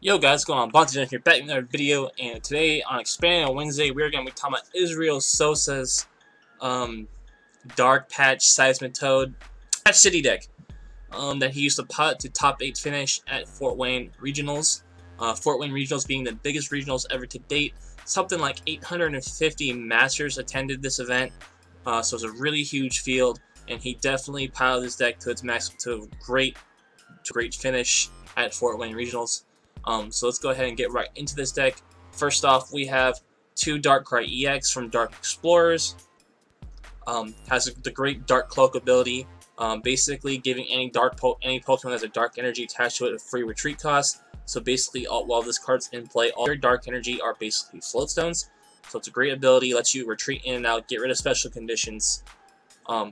Yo guys, what's going on? LoneAzn here, back with another video, and today on Expanding on Wednesday, we're going to be talking about Israel Sosa's Dark Patch Seismitoad Patch City deck that he used to put to top 8 finish at Fort Wayne Regionals. Fort Wayne Regionals being the biggest regionals ever to date. Something like 850 Masters attended this event, so it's a really huge field, and he definitely piloted this deck to its max, to a great finish at Fort Wayne Regionals. So let's go ahead and get right into this deck. First off, we have 2 Darkrai EX from Dark Explorers. Has the great Dark Cloak ability, basically giving any Pokemon that has a Dark Energy attached to it a free retreat cost. So basically, while this card's in play, all your Dark Energy are basically float stones. So it's a great ability, lets you retreat in and out, get rid of special conditions. The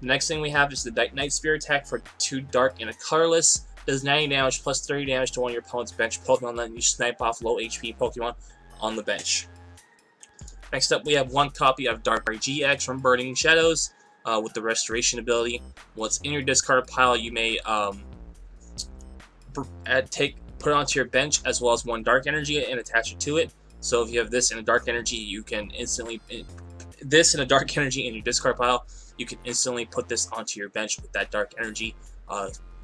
next thing we have is the Night Spear attack for 2 Dark and a Colorless. Does 90 damage plus 30 damage to one of your opponent's bench Pokemon, letting you snipe off low HP Pokemon on the bench. Next up, we have 1 copy of Darkrai GX from Burning Shadows with the Restoration ability. What's in your discard pile, you may put it onto your bench, as well as 1 Dark Energy and attach it to it. So if you have this in a Dark Energy, you can instantly this in a Dark Energy in your discard pile, you can instantly put this onto your bench with that Dark Energy.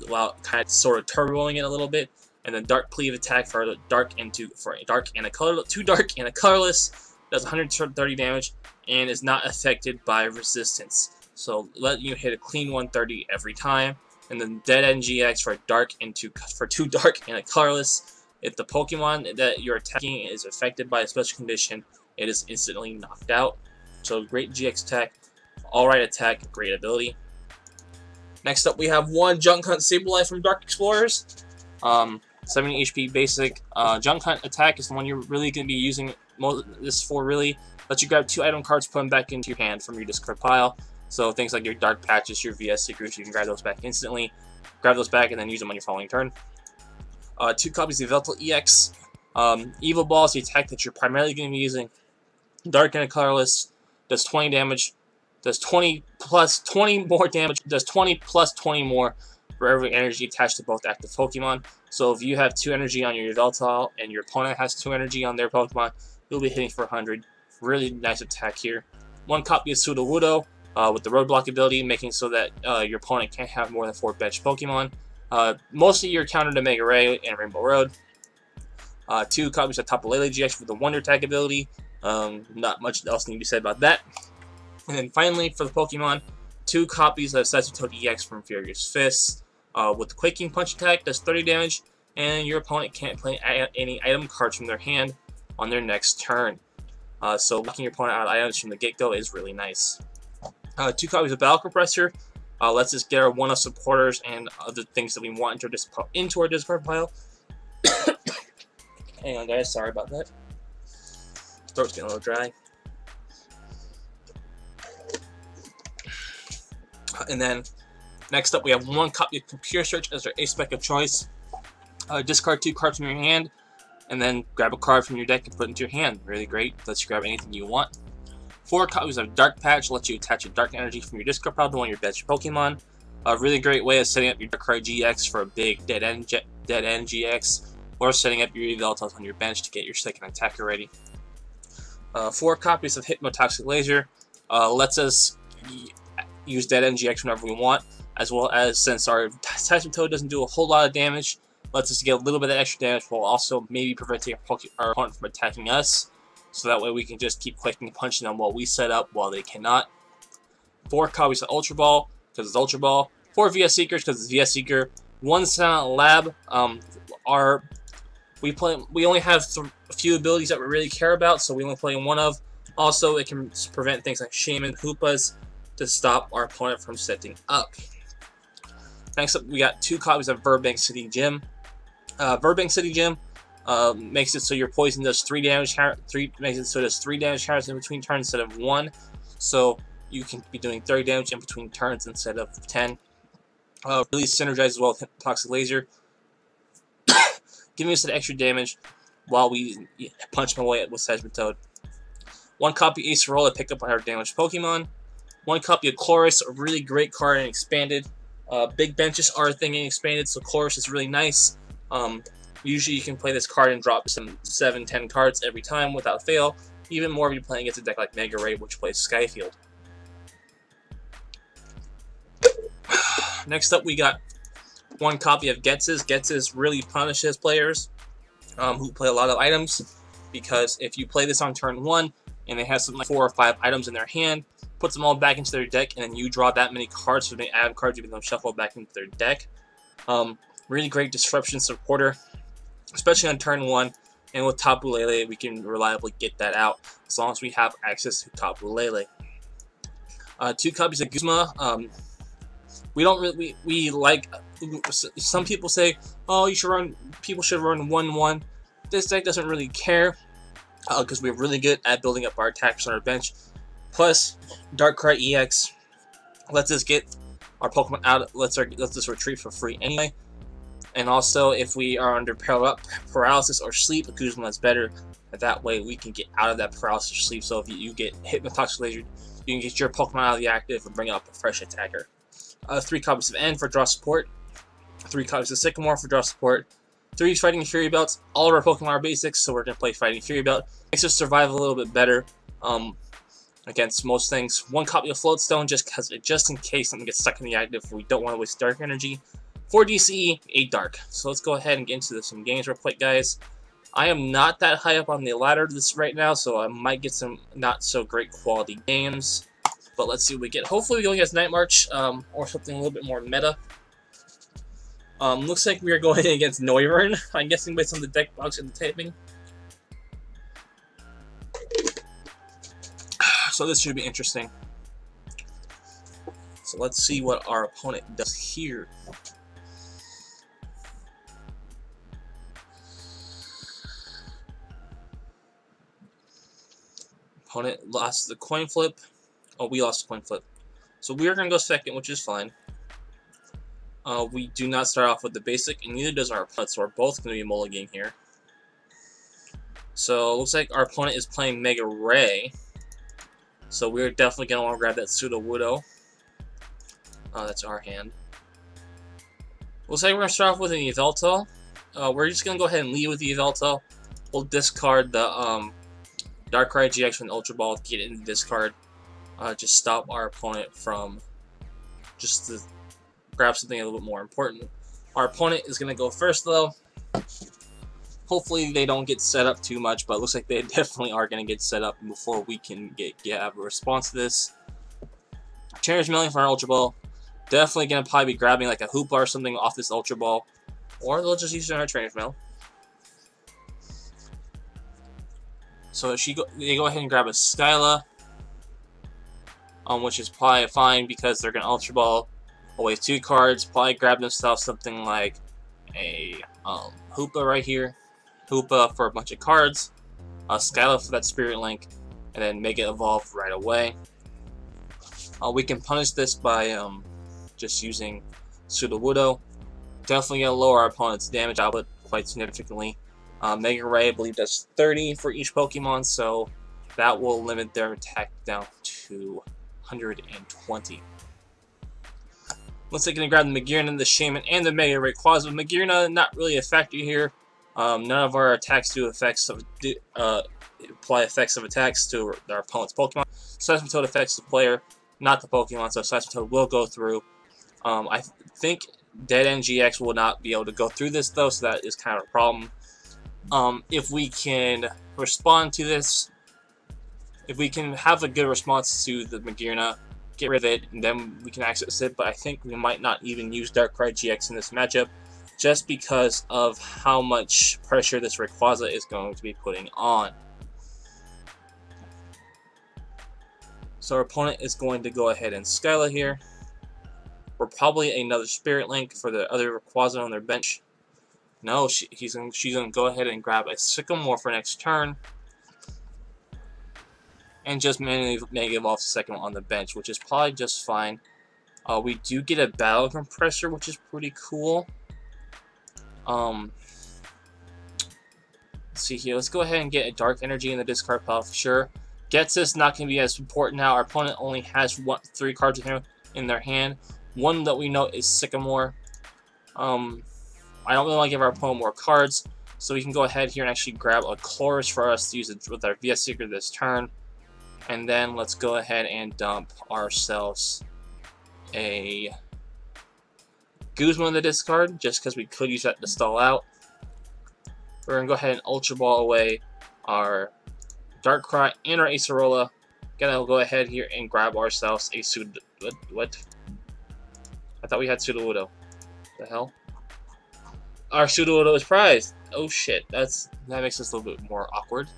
While kind of sort of turboing it a little bit, and then Dark Cleave attack for a Dark and a colorless, 2 Dark and a Colorless, does 130 damage and is not affected by resistance. So let you hit a clean 130 every time. And then Dead End GX for for 2 Dark and a Colorless. If the Pokemon that you're attacking is affected by a special condition, it is instantly knocked out. So great GX attack, alright attack, great ability. Next up, we have 1 Junk Hunt Sableye from Dark Explorers. 70 HP basic. Junk Hunt attack is the one you're really going to be using this for, really. Let you grab 2 item cards, put them back into your hand from your discard pile. So things like your Dark Patches, your VS Seekers, you can grab those back instantly. Grab those back and then use them on your following turn. 2 copies of Veltal EX. Evil Ball is the attack that you're primarily going to be using. Dark and a Colorless. Does 20 damage. Does 20 plus 20 more damage, does 20 plus 20 more for every energy attached to both active Pokemon. So if you have 2 energy on your Yveltal and your opponent has 2 energy on their Pokemon, you'll be hitting for 100. Really nice attack here. 1 copy of Sudowoodo with the Roadblock ability, making so that your opponent can't have more than 4 bench Pokemon. Mostly you're countered to Mega Ray and Rainbow Road. 2 copies of Tapu Lele GX with the Wonder Tag ability. Not much else need to be said about that. And then finally, for the Pokemon, 2 copies of Seismitoad EX from Furious Fist with the Quaking Punch attack, does 30 damage, and your opponent can't play any item cards from their hand on their next turn. So locking your opponent out of items from the get-go is really nice. 2 copies of Battle Compressor lets us get our one-off supporters and other things that we want into our discard pile. Hang on, guys, sorry about that. Throat's getting a little dry. And then, next up, we have 1 copy of Computer Search as our ace spec of choice. Discard 2 cards from your hand, and then grab a card from your deck and put it into your hand. Really great. Lets you grab anything you want. 4 copies of Dark Patch lets you attach a Dark Energy from your discard pile to one of your bench Pokemon. A really great way of setting up your Darkrai GX for a big Dead End GX, or setting up your Yveltal on your bench to get your second attacker ready. 4 copies of Hypnotoxic Laser lets us use Dead End GX whenever we want, as well as, since our Seismitoad doesn't do a whole lot of damage, lets us get a little bit of extra damage while also maybe preventing our opponent from attacking us, so that way we can just keep clicking and punching them while we set up while they cannot. 4 copies of Ultra Ball, because it's Ultra Ball. 4 VS Seekers, because it's VS Seeker. 1 Silent Lab. We only have a few abilities that we really care about, so we only play 1 of. Also, it can prevent things like Shaman, Hoopas, to stop our opponent from setting up. Next up, we got 2 copies of Burbank City Gym. Burbank City Gym makes it so your poison does 3 damage. Makes it so it does 3 damage counters in between turns instead of 1. So you can be doing 30 damage in between turns instead of 10. Really synergizes well with Toxic Laser, giving us that extra damage while we punch them away with Seismitoad. 1 copy Ace Roll to pick up our damaged Pokemon. 1 copy of Chorus, a really great card and expanded. Big benches are a thing and expanded, so Chorus is really nice. Usually you can play this card and drop some 7-10 cards every time without fail, even more if you're playing against a deck like Mega Ray, which plays Skyfield. Next up, we got one copy of Getz's. Getz's really punishes players who play a lot of items, because if you play this on turn 1 and they have something like 4 or 5 items in their hand, puts them all back into their deck, and then you draw that many cards, so they add cards, you can them shuffle back into their deck. Really great disruption supporter, especially on turn 1, and with Tapu Lele we can reliably get that out as long as we have access to Tapu Lele. 2 copies of Guzma. We don't really, we like, some people say, oh, people should run 1/1. This deck doesn't really care, because we're really good at building up our attacks on our bench. Plus, Darkrai EX lets us get our Pokemon out, lets us retreat for free anyway. And also, if we are under paralysis or sleep, Guzma is better. That way, we can get out of that paralysis or sleep. So if you get hit with Toxic Laser, you can get your Pokemon out of the active and bring up a fresh attacker. 3 copies of N for draw support. 3 copies of Sycamore for draw support. 3 Fighting Fury Belts. All of our Pokemon are basics, so we're going to play Fighting Fury Belt. Makes us survive a little bit better against most things. 1 copy of Floatstone, just in case something gets stuck in the active. We don't want to waste Dark Energy. 4 DCE, 8 Dark. So let's go ahead and get into some games real quick, guys. I am not that high up on the ladder right now, so I might get some not so great quality games. But let's see what we get. Hopefully we go against Night March, or something a little bit more meta. Looks like we are going against Noivern, I'm guessing based on the deck box and the taping. So this should be interesting. So let's see what our opponent does here. Opponent lost the coin flip. Oh, we lost the coin flip. So we are going to go second, which is fine. We do not start off with the basic, and neither does our opponent, so we're both going to be mulliganing here. So it looks like our opponent is playing Mega Ray. So we're definitely going to want to grab that Sudowoodo. That's our hand. Looks like we're going to start off with an Yveltal. We're just going to go ahead and lead with the Yveltal. We'll discard the Darkrai GX from the Ultra Ball to get it in the discard. Just stop our opponent from just to grab something a little bit more important. Our opponent is going to go first, though. Hopefully they don't get set up too much, but it looks like they definitely are going to get set up before we can have a response to this. Cherish Milling for our Ultra Ball. Definitely going to probably be grabbing like a Hoopa or something off this Ultra Ball. Or they'll just use it on our Trainer's Mail. So they go ahead and grab a Skyla. Which is probably fine because they're going to Ultra Ball away 2 cards. Probably grab themselves something like a Hoopa right here. Hoopa for a bunch of cards. Skyla for that Spirit Link. And then make it evolve right away. We can punish this by just using Sudowoodo. Definitely going to lower our opponent's damage output quite significantly. Mega Ray, I believe that's 30 for each Pokemon, so that will limit their attack down to 120. Looks like going to grab the Magearna, the Shaman, and the Mega Rayquaza. Magearna, not really a factor here. None of our attacks do apply effects of attacks to our opponent's Pokemon. Seismitoad affects the player, not the Pokemon, so Seismitoad will go through. I think Dead End GX will not be able to go through this, though, so that is kind of a problem. If we can respond to this, if we can have a good response to the Magearna, get rid of it, and then we can access it, but I think we might not even use Darkrai GX in this matchup, just because of how much pressure this Rayquaza is going to be putting on. So our opponent is going to go ahead and Skyla here. Or probably another Spirit Link for the other Rayquaza on their bench. No, she's going to go ahead and grab a Sycamore for next turn. And just manually Mega Evolve the second one on the bench, which is probably just fine. We do get a Battle Compressor, which is pretty cool. Let's see here. Let's go ahead and get a Dark Energy in the discard pile for sure. Gets us not going to be as important now. Our opponent only has 3 cards in their hand. One that we know is Sycamore. I I don't really want to give our opponent more cards, so we can go ahead here and actually grab a Chorus for us to use it with our VS Seeker this turn. And then let's go ahead and dump ourselves a Guzma in the discard, just because we could use that to stall out. We're going to go ahead and Ultra Ball away our Darkrai and our Acerola. Gonna go ahead here and grab ourselves a what? I thought we had Sudowoodo. The hell? Our Sudowoodo is prized. Oh shit, that makes this a little bit more awkward.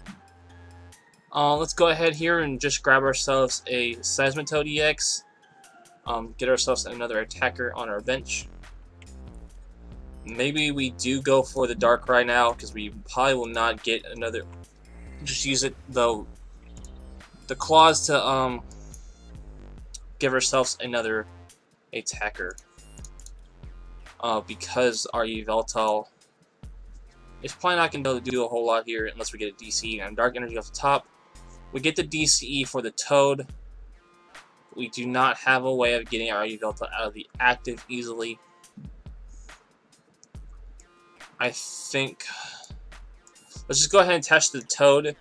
Let's go ahead here and just grab ourselves a Seismitoad EX. Get ourselves another attacker on our bench. Maybe we do go for the Darkrai now, because we probably will not get another. Just use it though. The claws to give ourselves another attacker. Because our Yveltal is probably not going to be able to do a whole lot here unless we get a DCE and Dark Energy off the top. We get the DCE for the Toad. We do not have a way of getting our Yveltal out of the active easily. I think let's just go ahead and attach the Toad.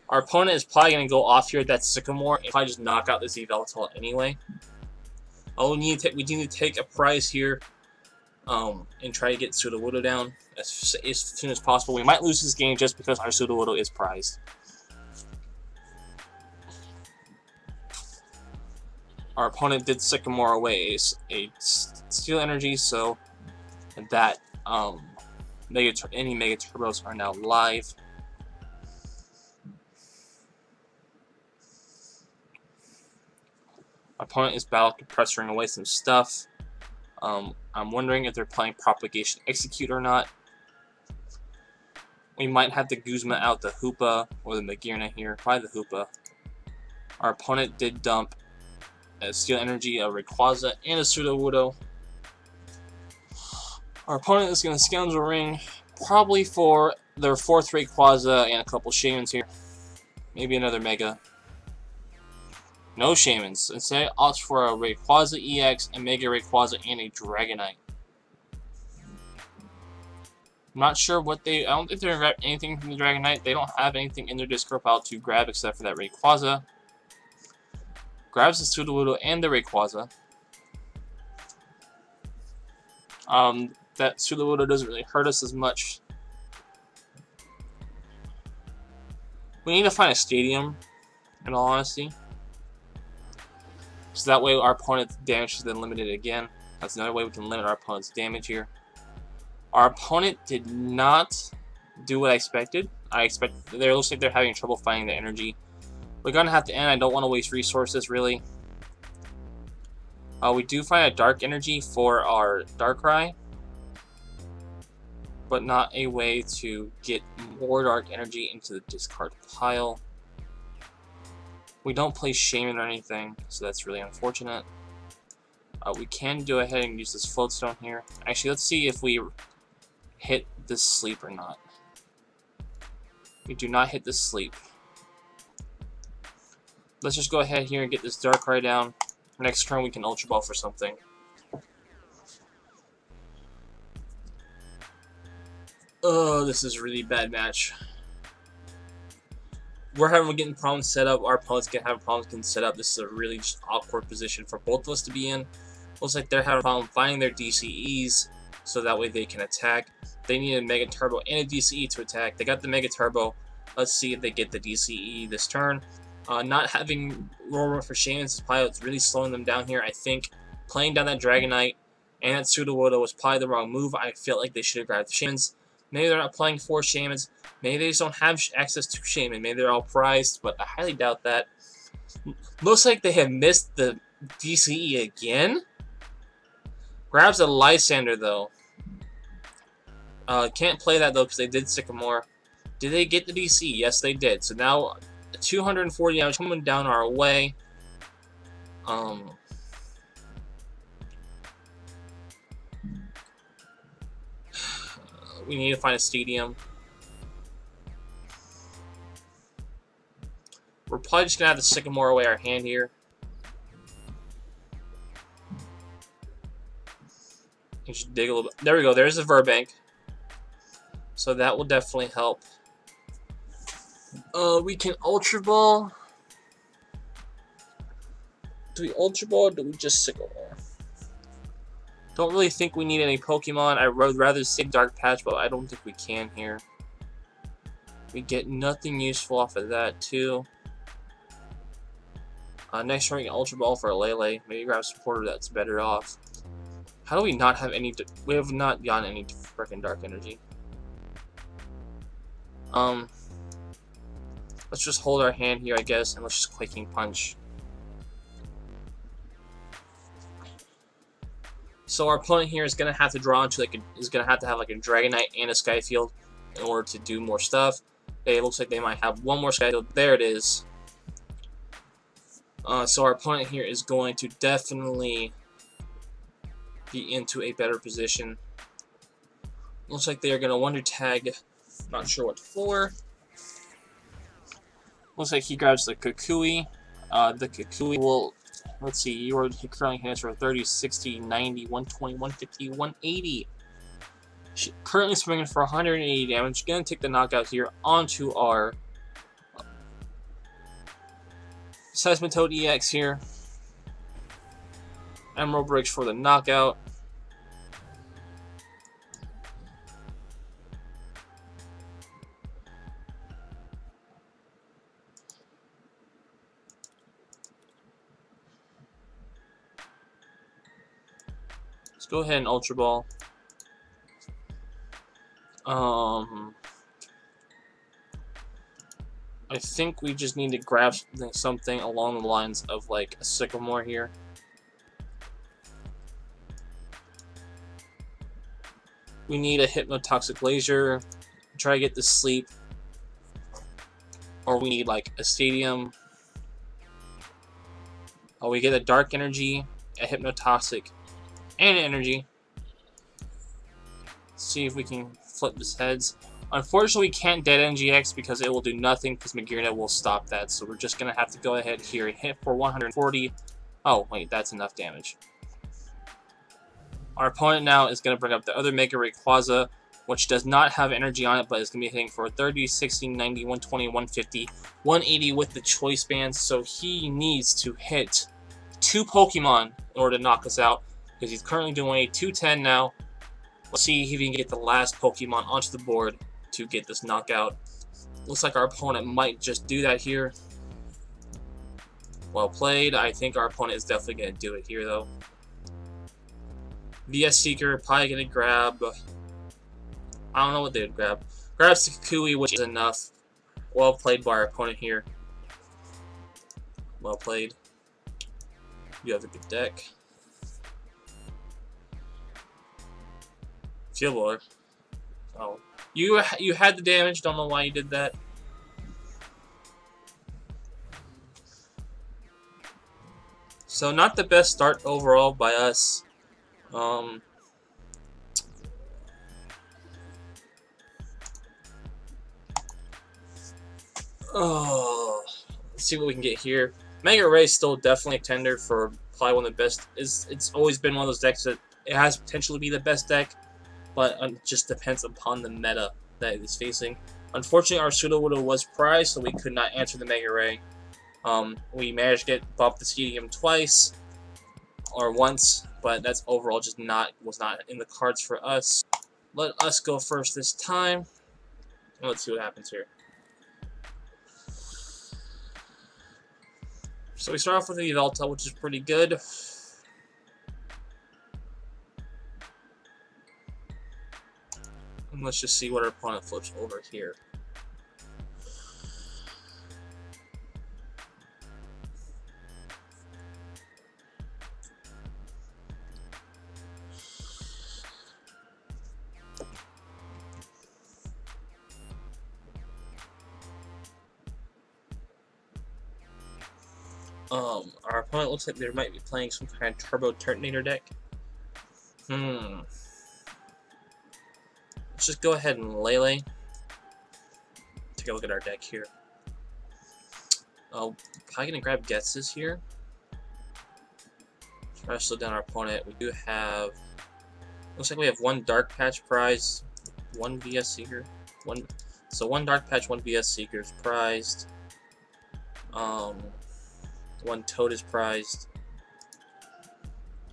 Our opponent is probably going to go off here at that Sycamore and probably just knock out this Yveltal anyway. We do need to take a prize here and try to get Sudowoodo down as soon as possible. We might lose this game just because our Sudowoodo is prized. Our opponent did Sycamore away a Steel Energy, so that any Mega Turbos are now live. Our opponent is battle compressoring away some stuff. I'm wondering if they're playing Propagation Execute or not. We might have to Guzma out the Hoopa or the Magearna here. Probably the Hoopa. Our opponent did dump a Steel Energy, a Rayquaza, and a Sudowoodo. Our opponent is going to Scoundrel Ring, probably for their 4th Rayquaza and a couple Shaymins here. Maybe another Mega. No Shaymins. Instead, opts for a Rayquaza EX, a Mega Rayquaza, and a Dragonite. I'm not sure what I don't think they're going to grab anything from the Dragonite. They don't have anything in their discard pile to grab except for that Rayquaza. Grabs the Sudowoodo and the Rayquaza. That Sudowoodo doesn't really hurt us as much. We need to find a stadium, in all honesty. So that way our opponent's damage is then limited again. That's another way we can limit our opponent's damage here. Our opponent did not do what I expected. It looks like they're having trouble finding the energy. We're going to have to end. I don't want to waste resources, really. We do find a Dark Energy for our Darkrai, but not a way to get more Dark Energy into the discard pile. We don't play Shaymin or anything, so that's really unfortunate. We can go ahead and use this Floatstone here. Actually, let's see if we hit this sleep or not. We do not hit this sleep. Let's just go ahead here and get this Darkrai down. Next turn we can Ultra Ball for something. Oh, this is a really bad match. We're getting problems set up. Our opponents can have problems getting set up. This is a really just awkward position for both of us to be in. Looks like they're having a problem finding their DCEs, so that way they can attack. They need a Mega Turbo and a DCE to attack. They got the Mega Turbo. Let's see if they get the DCE this turn. Not having room for Shaymins is probably what's really slowing them down here. I think playing down that Dragonite and that Sudowoodo was probably the wrong move. I feel like they should have grabbed Shaymins. Maybe they're not playing 4 Shaymins. Maybe they just don't have access to Shaymin. Maybe they're all prized, but I highly doubt that. Looks like they have missed the DCE again. Grabs a Lysander, though. Can't play that, though, because they did Sycamore. Did they get the DC? Yes, they did. So now 240 damage coming down our way. We need to find a stadium. We're probably just going to have to Sycamore away our hand here. And just dig a little bit. There we go. There's the Verbank. so that will definitely help. We can Ultra Ball. Do we Ultra Ball or do we just Sickle Ball? Don't really think we need any Pokemon. I would rather say Dark Patch, but I don't think we can here. We get nothing useful off of that, too. Next turn, we can Ultra Ball for a Lele. Maybe grab a supporter that's better off. How do we not have any... We have not gotten any freaking Dark Energy. Let's just hold our hand here, I guess, and let's just Quaking Punch. So our opponent here is gonna have to draw into is gonna have to have like a Dragonite and a Skyfield in order to do more stuff. It looks like they might have one more Skyfield. There it is. So our opponent here is going to definitely be into a better position. Looks like they are gonna Wonder Tag. Not sure what for. Looks like he grabs the Kukui. The Kukui will. Let's see, your currently hits for 30, 60, 90, 120, 150, 180. She's currently swinging for 180 damage. Gonna take the knockout here onto our Seismitoad EX here. Emerald Bridge for the knockout. Let's go ahead and Ultra Ball. I think we just need to grab something along the lines of like a Sycamore here. We need a Hypnotoxic Laser. Try to get to sleep. Or we need like a Stadium. Oh, we get a Dark Energy, a Hypnotoxic, and Energy. Let's see if we can flip this heads. Unfortunately, we can't Dead End GX because it will do nothing because Magearna will stop that. So we're just going to have to go ahead here and hit for 140. Oh, wait, that's enough damage. Our opponent now is going to bring up the other Mega Rayquaza, which does not have energy on it, but is going to be hitting for 30, 60, 90, 120, 150, 180 with the Choice Band. So he needs to hit 2 Pokemon in order to knock us out because he's currently doing a 210 now. Let's see if he can get the last Pokemon onto the board to get this knockout. Looks like our opponent might just do that here. Well played. I think our opponent is definitely going to do it here, though. VS Seeker, probably going to grab... I don't know what they would grab. Grabs the Kukui, which is enough. Well played by our opponent here. Well played. You have a good deck. Field Blower. Oh. You had the damage, don't know why you did that. So not the best start overall by us. Oh, let's see what we can get here. Mega Ray is still definitely a contender for probably one of the best. It's always been one of those decks that it has potential to be the best deck, but it just depends upon the meta that it is facing. Unfortunately, our Sudowoodo was prized, so we could not answer the Mega Ray. We managed to get Bop the Stadium twice, or once, but that's overall just was not in the cards for us. Let us go first this time. Let's see what happens here. So we start off with the Yveltal, which is pretty good. And let's just see what our opponent flips over here. Our opponent looks like they might be playing some kind of Turbo Turtonator deck. Let's just go ahead and Lele. Take a look at our deck here. Oh, probably gonna grab Getses here. Try to slow down our opponent. We do have... Looks like we have one Dark Patch prize. one VS Seeker. So one Dark Patch, one VS Seeker is prized. One Toad is prized.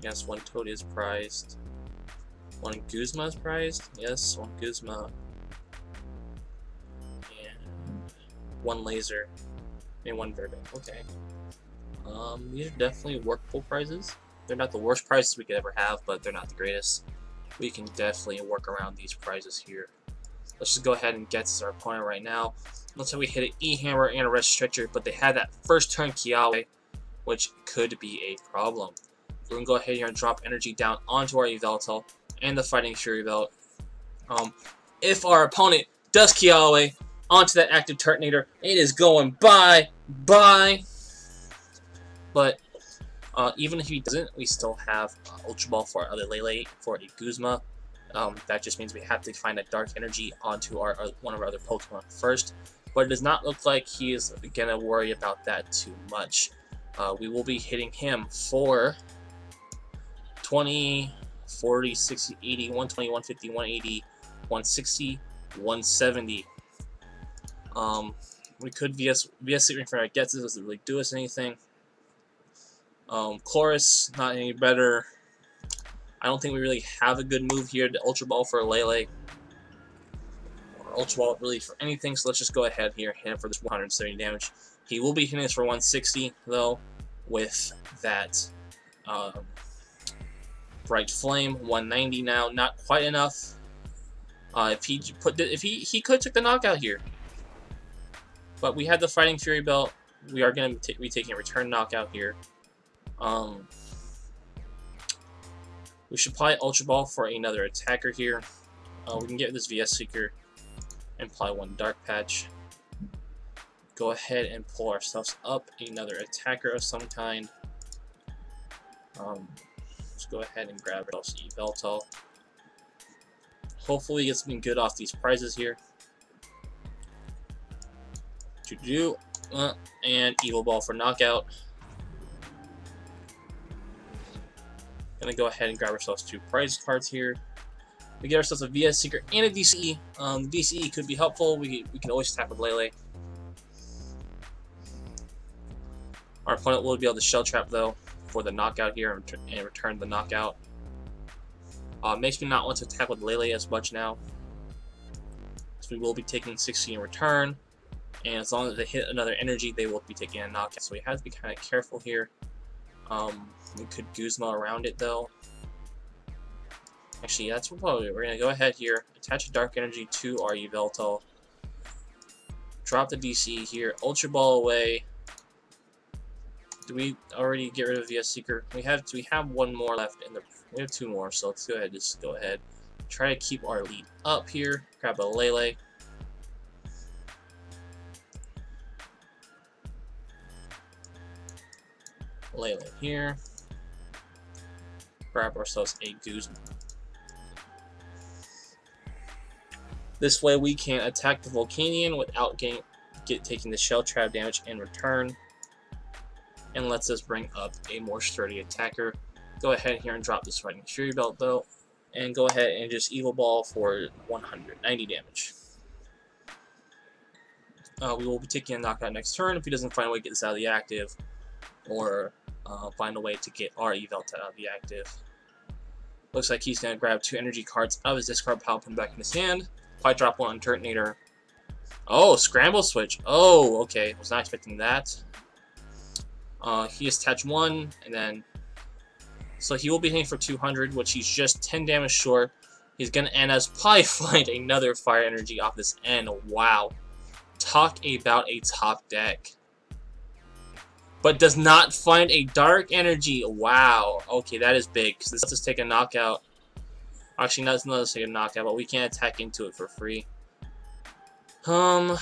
Yes, one Toad is prized. One Guzma is prized. Yes, one Guzma. And one Laser. And one Verbeck. Okay. These are definitely workable prizes. They're not the worst prizes we could ever have, but they're not the greatest. We can definitely work around these prizes here. Let's just go ahead and get to our opponent right now. Looks like we hit an E-Hammer and a Red Stretcher, but they had that first turn Kiawe, which could be a problem. We're going to go ahead here and drop energy down onto our Yveltal and the Fighting Fury Belt. If our opponent does Kiawe onto that active Turtonator, it is going bye. But even if he doesn't, we still have Ultra Ball for our other Lele for a Guzma. That just means we have to find a Dark Energy onto one of our other Pokemon first. But it does not look like he is going to worry about that too much. We will be hitting him for 20, 40, 60, 80, 120, 150, 180, 160, 170. We could VS Secret for our gets it, doesn't really do us anything. Chorus, not any better. I don't think we really have a good move here to Ultra Ball for a Lele. Or Ultra Ball really for anything, so let's just go ahead here and hit him for this 170 damage. He will be hitting us for 160, though, with that Bright Flame. 190 now, not quite enough. If he could have took the knockout here. But we had the Fighting Fury Belt. We are going to be taking a return knockout here. We should probably Ultra Ball for another attacker here. We can get this VS Seeker and apply one Dark Patch. Go ahead and pull ourselves up another attacker of some kind. Let's go ahead and grab ourselves Yveltal. Hopefully get something good off these prizes here. And Evil Ball for knockout. Gonna go ahead and grab ourselves 2 prize cards here. We get ourselves a VS Seeker and a DCE. DCE could be helpful. We can always attack with Lele. Our opponent will be able to Shell Trap though for the knockout here and return the knockout. Makes me not want to attack with Lele as much now. So we will be taking 60 in return. And as long as they hit another energy, they will be taking a knockout. So we have to be kind of careful here. We could Guzma around it though. Actually, that's what we're going to go ahead here. Attach a Dark Energy to our Yveltal. Drop the DC here. Ultra Ball away. Do we already get rid of VS Seeker? We have one more left in the. We have 2 more, so let's go ahead. Just go ahead. Try to keep our lead up here. Grab a Lele. Lele here. Grab ourselves a Guzma. This way we can attack the Volcanion without taking the Shell Trap damage in return. And lets us bring up a more sturdy attacker. Go ahead here and drop this Fighting Fury Belt though. And go ahead and just Evil Ball for 190 damage. We will be taking a knockout next turn if he doesn't find a way to get this out of the active. Or find a way to get our Yveltal out of the active. Looks like he's going to grab 2 energy cards out of his discard pile, put them back in his hand. Probably drop one on Turtonator. Oh, Scramble Switch. Oh, okay. Was not expecting that. He has attached 1, and then... So he will be hitting for 200, which he's just 10 damage short. He's going to end us probably find another Fire Energy off this end. Wow. Talk about a top deck. But does not find a Dark Energy. Wow. Okay, that is big. Because this lets us take a knockout. Actually, not let us take a knockout, but we can't attack into it for free. We're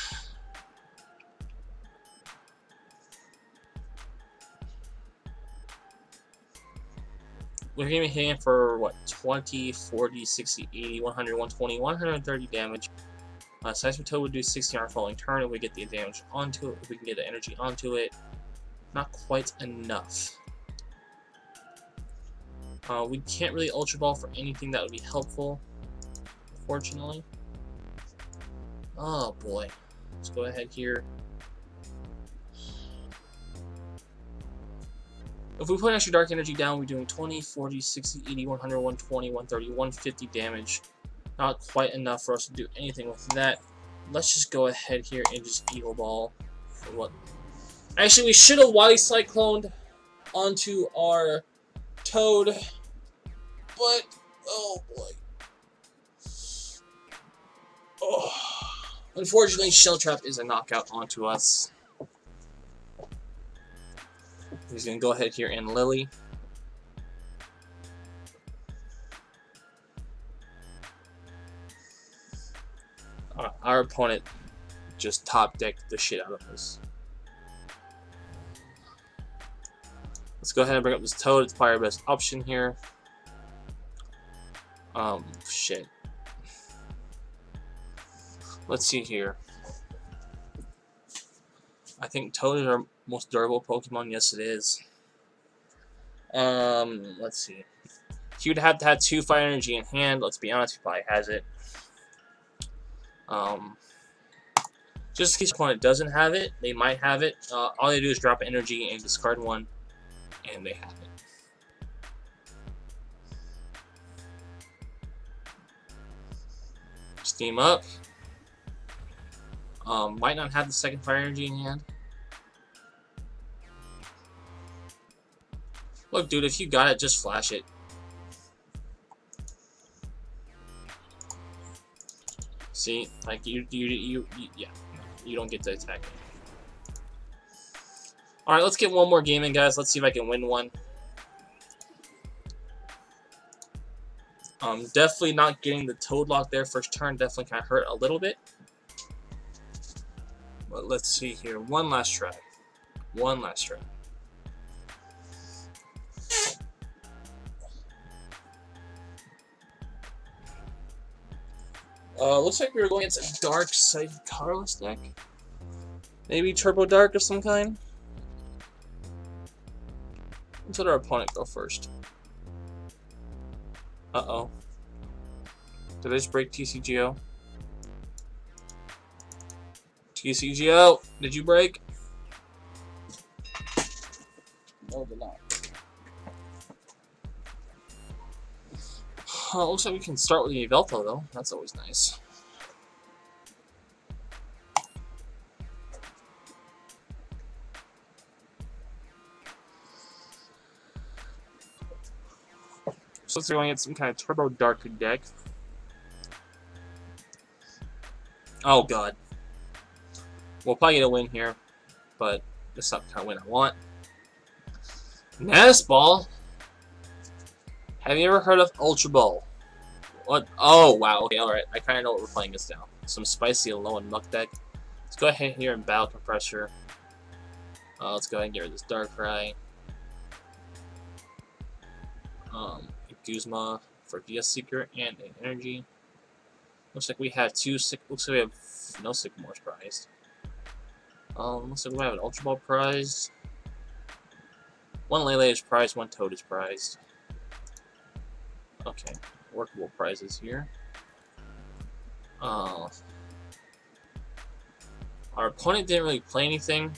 going to be hitting for, what, 20, 40, 60, 80, 100, 120, 130 damage. Seismic Toad would do 60 on our following turn if we get the damage onto it, if we can get the energy onto it. Not quite enough. We can't really Ultra Ball for anything that would be helpful, unfortunately. Oh boy. Let's go ahead here. If we put extra dark energy down, we're doing 20, 40, 60, 80, 100, 120, 130, 150 damage. Not quite enough for us to do anything with that. Let's just go ahead here and just Eagle Ball. For what? Actually, we should have Wily Cycloned onto our Toad. But, oh boy. Oh. Unfortunately, Shell Trap is a knockout onto us. He's going to go ahead here and Lily. Our opponent just top decked the shit out of us. Let's go ahead and bring up this Toad. It's probably our best option here. Shit. Let's see here. I think Toad is our most durable Pokemon. Yes, it is. Let's see. He would have to have 2 Fire Energy in hand. Let's be honest, he probably has it. Just in case your opponent doesn't have it, they might have it. All they do is drop energy and discard 1, and they have it. Steam up. Might not have the 2nd Fire Energy in hand. Look, dude, if you got it, just flash it. See, like yeah, you don't get to attack it. All right, let's get one more game in, guys. Let's see if I can win one. Definitely not getting the Toad Lock there first turn. Definitely kind of hurt a little bit. But let's see here. One last try. One last try. Looks like we were going against a Dark Side colorless deck. Maybe Turbo Dark of some kind. Let's let our opponent go first. Uh-oh. Did I just break TCGO? TCGO! Did you break? No, did not. Looks like we can start with the Yveltal, though. That's always nice. So let's go and get some kind of Turbo Dark deck. Oh god. We'll probably get a win here, but that's not the kind of win I want. Nest Ball? Have you ever heard of Ultra Ball? What? Oh, wow. Okay, alright. I kind of know what we're playing this now. Some spicy low and muck deck. Let's go ahead here and Battle Compressor. Let's go ahead and get rid of this Darkrai. Guzma for DS Seeker and an Energy. Looks like we have looks like we have no Sycamores prized. Looks like we have an Ultra Ball prized. 1 Lele is prized, 1 Toad is prized. Okay, workable prizes here. Our opponent didn't really play anything.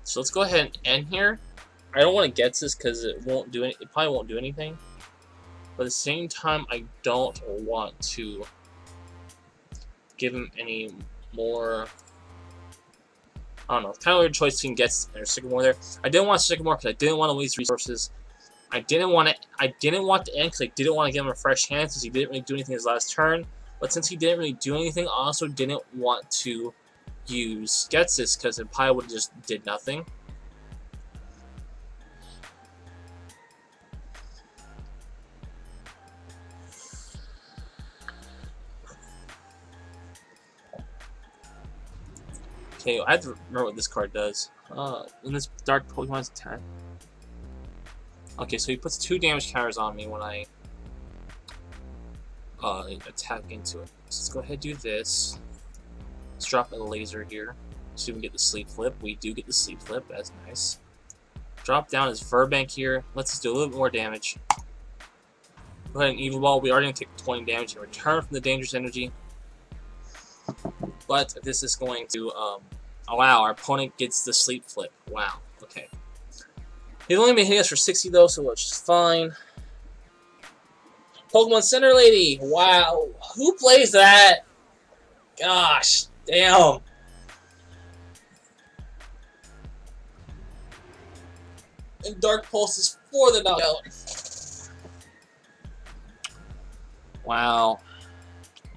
So let's go ahead and end here. I don't want to get this because it won't do it probably won't do anything. But at the same time, I don't want to give him any more. I don't know. Kind of weird choice between Gets and Sycamore there. I didn't want Sycamore because I didn't want to waste resources. I didn't want to end because I didn't want to give him a fresh hand since he didn't really do anything his last turn. But since he didn't really do anything, I also didn't want to use Getsis because it probably would have just did nothing. Okay, I have to remember what this card does. When this Dark Pokemon's attack. Okay, so he puts 2 damage counters on me when I attack into it. So let's go ahead and do this. Let's drop a laser here. So we can get the Sleep Flip. We do get the Sleep Flip. That's nice. Drop down his Furbank here. Let's just do a little bit more damage. Go ahead and Evil Ball. We are going to take 20 damage in return from the dangerous energy. But this is going to, wow, our opponent gets the sleep flip. Wow, okay. He's only been hitting us for 60 though, so which is fine. Pokemon Center Lady! Wow, who plays that? Gosh, damn. And Dark Pulse is for the knockout. Wow.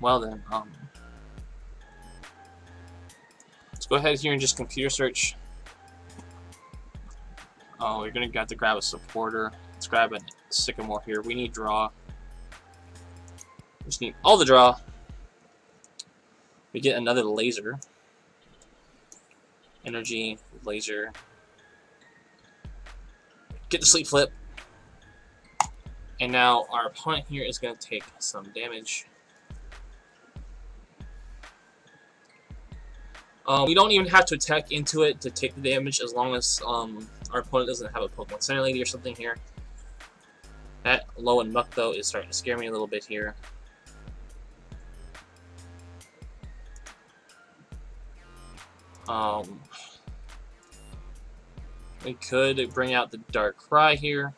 Well then, let's go ahead here and just computer search. Oh, we're gonna have to grab a supporter. Let's grab a Sycamore here. We need draw. We just need all the draw. We get another laser. Energy, laser. Get the sleep flip. And now our opponent here is going to take some damage. We don't even have to attack into it to take the damage as long as our opponent doesn't have a Pokemon Center Lady or something here. That low and muck though is starting to scare me a little bit here. We could bring out the Dark Cry here.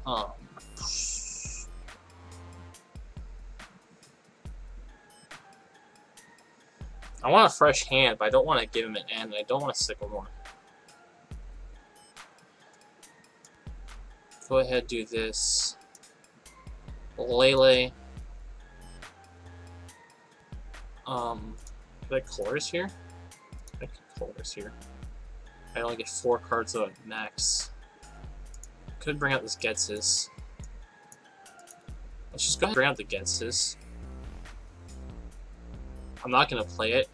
I want a fresh hand, but I don't want to give him an end, and I don't want a Sycamore. Go ahead, do this. Lele. Could I Chorus here? I could Chorus here. I only get 4 cards though at max. Could bring out this Getsis. Let's just go ahead and bring out the Getsis. I'm not gonna play it.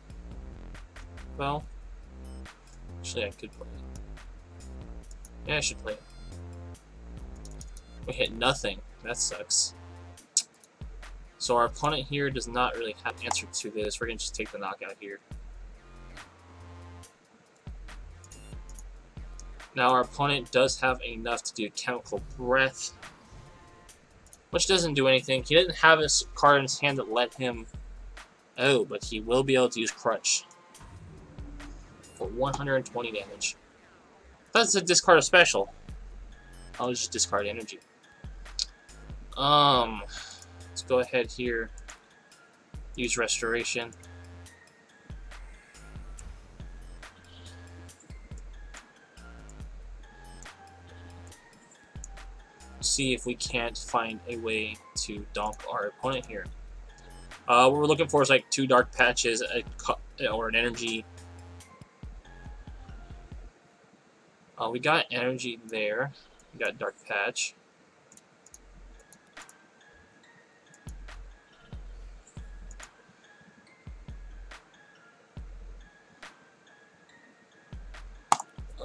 Well, actually I could play it. Yeah, I should play it. We hit nothing. That sucks. So our opponent here does not really have an answer to this. We're gonna just take the knockout here. Now our opponent does have enough to do Chemical Breath, which doesn't do anything. He didn't have a card in his hand that let him... Oh, but he will be able to use Crutch for 120 damage. That's a discard a special. I'll just discard energy. Let's go ahead here. Use Restoration. See if we can't find a way to donk our opponent here. What we're looking for is like 2 Dark Patches or an energy. We got energy there. We got Dark Patch.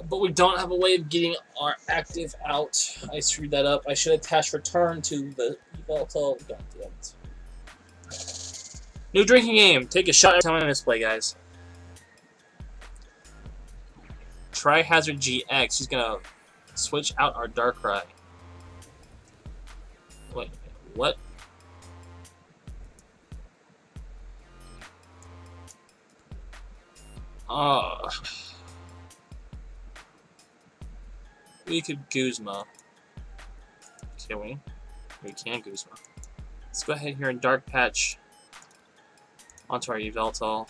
But we don't have a way of getting our active out. I screwed that up. I should attach return to the Yveltal. God damn it. New drinking game. Take a shot every time I misplay, guys. Tri-Hazard GX. He's gonna switch out our Darkrai. Wait, what? Oh. We could Guzma. Can we? We can Guzma. Let's go ahead here and Dark Patch onto our Yveltal.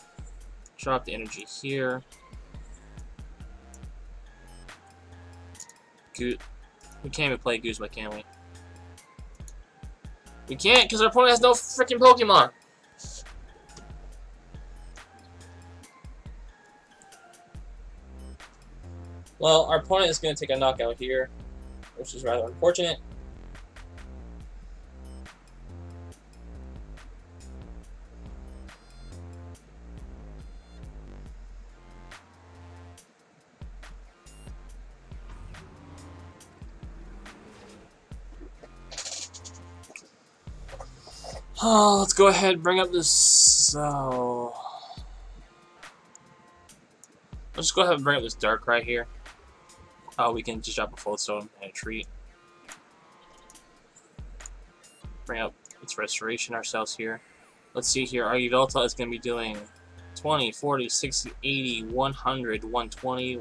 Drop the energy here. We can't even play Guzma, can we? We can't because our opponent has no freaking Pokemon. Well, our opponent is going to take a knockout here, which is rather unfortunate. Oh, let's go ahead and bring up this. Let's just go ahead and bring up this Darkrai here. We can just drop a Full Stone and a Treat. bring up its restoration ourselves here. Let's see here. Our Yveltal is going to be doing 20, 40, 60, 80, 100, 120,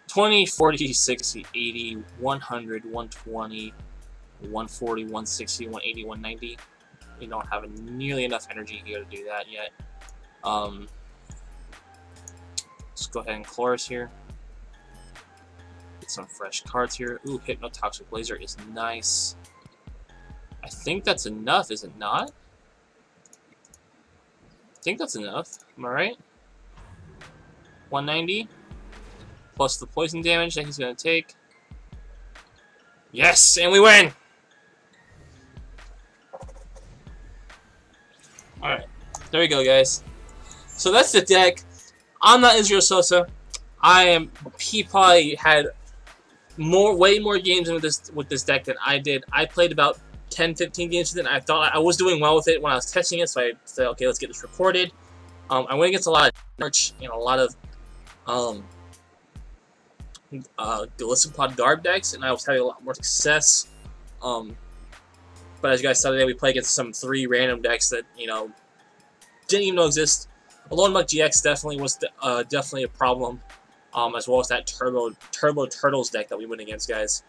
20, 40, 60, 80, 100, 120, 140, 160, 180, 190. We don't have nearly enough energy here to do that yet. Let's go ahead and Chloris here. Get some fresh cards here. Ooh, Hypnotoxic Laser is nice. I think that's enough, is it not? I think that's enough. Am I right? 190 plus the poison damage that he's going to take. Yes, and we win! Alright, there we go, guys. So that's the deck. I'm not Israel Sosa. He probably had way more games with this deck than I did. I played about 10-15 games with it, and I thought I was doing well with it when I was testing it, so I said, okay, let's get this recorded. I went against a lot of March and a lot of Galissapod Garb decks, and I was having a lot more success. But as you guys saw today, we played against some 3 random decks that, you know, didn't even know exist. LoneAzn GX definitely was definitely a problem, as well as that Turbo Turtles deck that we went against, guys.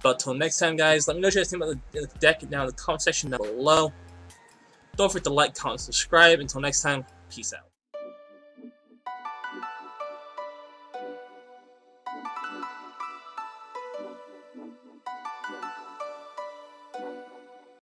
But till next time, guys, let me know what you guys think about the deck down in the comment section down below. Don't forget to like, comment, subscribe. Until next time, peace out.